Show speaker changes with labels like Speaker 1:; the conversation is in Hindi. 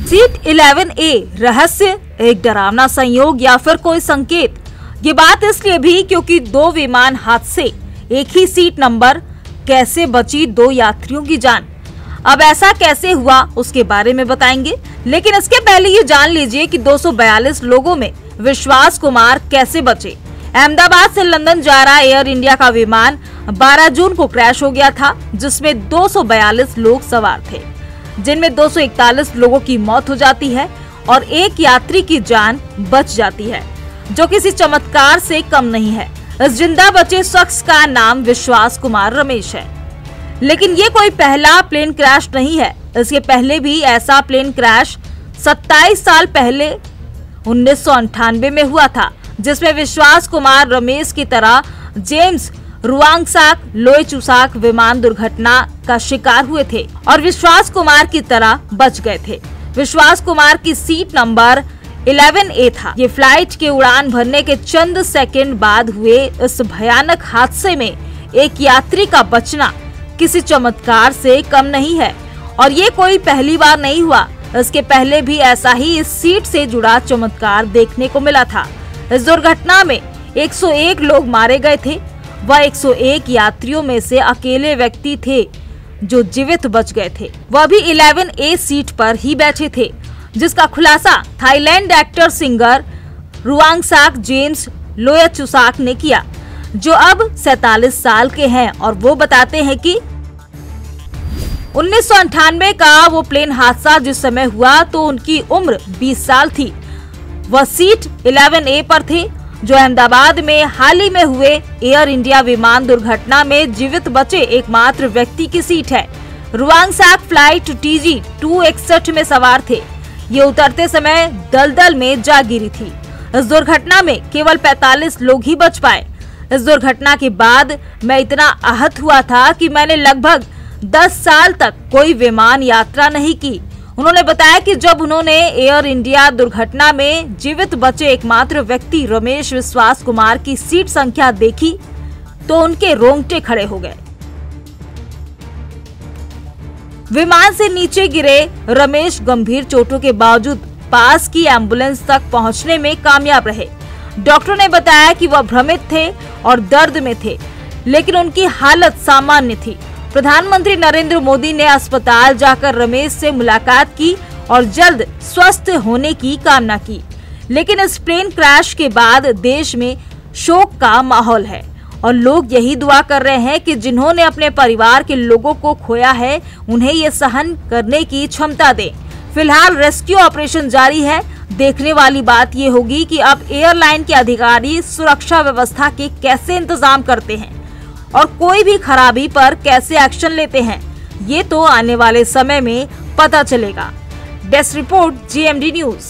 Speaker 1: सीट 11A रहस्य, एक डरावना संयोग या फिर कोई संकेत? ये बात इसलिए भी क्योंकि 2 विमान हादसे, एक ही सीट नंबर, कैसे बची 2 यात्रियों की जान? अब ऐसा कैसे हुआ उसके बारे में बताएंगे, लेकिन इसके पहले ये जान लीजिए कि 242 लोगों में विश्वास कुमार कैसे बचे। अहमदाबाद से लंदन जा रहा एयर इंडिया का विमान 12 जून को क्रैश हो गया था, जिसमें 242 लोग सवार थे, जिनमें 241 लोगों की मौत हो जाती है और एक यात्री की जान बच जाती है, जो किसी चमत्कार से कम नहीं है। इस जिंदा बचे शख्स का नाम विश्वास कुमार रमेश है। लेकिन ये कोई पहला प्लेन क्रैश नहीं है। इसके पहले भी ऐसा प्लेन क्रैश 27 साल पहले 1998 में हुआ था, जिसमें विश्वास कुमार रमेश की तरह जेम्स रुवांगसाक लोएचुसाक विमान दुर्घटना का शिकार हुए थे और विश्वास कुमार की तरह बच गए थे। विश्वास कुमार की सीट नंबर 11A था। ये फ्लाइट के उड़ान भरने के चंद सेकंड बाद हुए इस भयानक हादसे में एक यात्री का बचना किसी चमत्कार से कम नहीं है और ये कोई पहली बार नहीं हुआ। इसके पहले भी ऐसा ही इस सीट से जुड़ा चमत्कार देखने को मिला था। इस दुर्घटना में 101 लोग मारे गए थे। वह 101 यात्रियों में से अकेले व्यक्ति थे जो जीवित बच गए थे। वह भी 11A सीट पर ही बैठे थे, जिसका खुलासा थाईलैंड एक्टर सिंगर रुवांगसाक जेम्स लोएचुसाक ने किया, जो अब 47 साल के हैं और वो बताते हैं कि 1998 का वो प्लेन हादसा जिस समय हुआ तो उनकी उम्र 20 साल थी। वह सीट 11A पर थे, जो अहमदाबाद में हाल ही में हुए एयर इंडिया विमान दुर्घटना में जीवित बचे एकमात्र व्यक्ति की सीट है। रुवांगसाक फ्लाइट TG 261 में सवार थे। ये उतरते समय दलदल में जा गिरी थी। इस दुर्घटना में केवल 45 लोग ही बच पाए। इस दुर्घटना के बाद मैं इतना आहत हुआ था कि मैंने लगभग 10 साल तक कोई विमान यात्रा नहीं की। उन्होंने बताया कि जब उन्होंने एयर इंडिया दुर्घटना में जीवित बचे एकमात्र व्यक्ति रमेश विश्वास कुमार की सीट संख्या देखी तो उनके रोंगटे खड़े हो गए। विमान से नीचे गिरे रमेश गंभीर चोटों के बावजूद पास की एम्बुलेंस तक पहुंचने में कामयाब रहे। डॉक्टरों ने बताया कि वह भ्रमित थे और दर्द में थे, लेकिन उनकी हालत सामान्य थी। प्रधानमंत्री नरेंद्र मोदी ने अस्पताल जाकर रमेश से मुलाकात की और जल्द स्वस्थ होने की कामना की। लेकिन इस प्लेन क्रैश के बाद देश में शोक का माहौल है और लोग यही दुआ कर रहे हैं कि जिन्होंने अपने परिवार के लोगों को खोया है, उन्हें ये सहन करने की क्षमता दें। फिलहाल रेस्क्यू ऑपरेशन जारी है। देखने वाली बात ये होगी कि अब एयरलाइन के अधिकारी सुरक्षा व्यवस्था के कैसे इंतजाम करते हैं और कोई भी खराबी पर कैसे एक्शन लेते हैं, ये तो आने वाले समय में पता चलेगा। Desk report GMD news.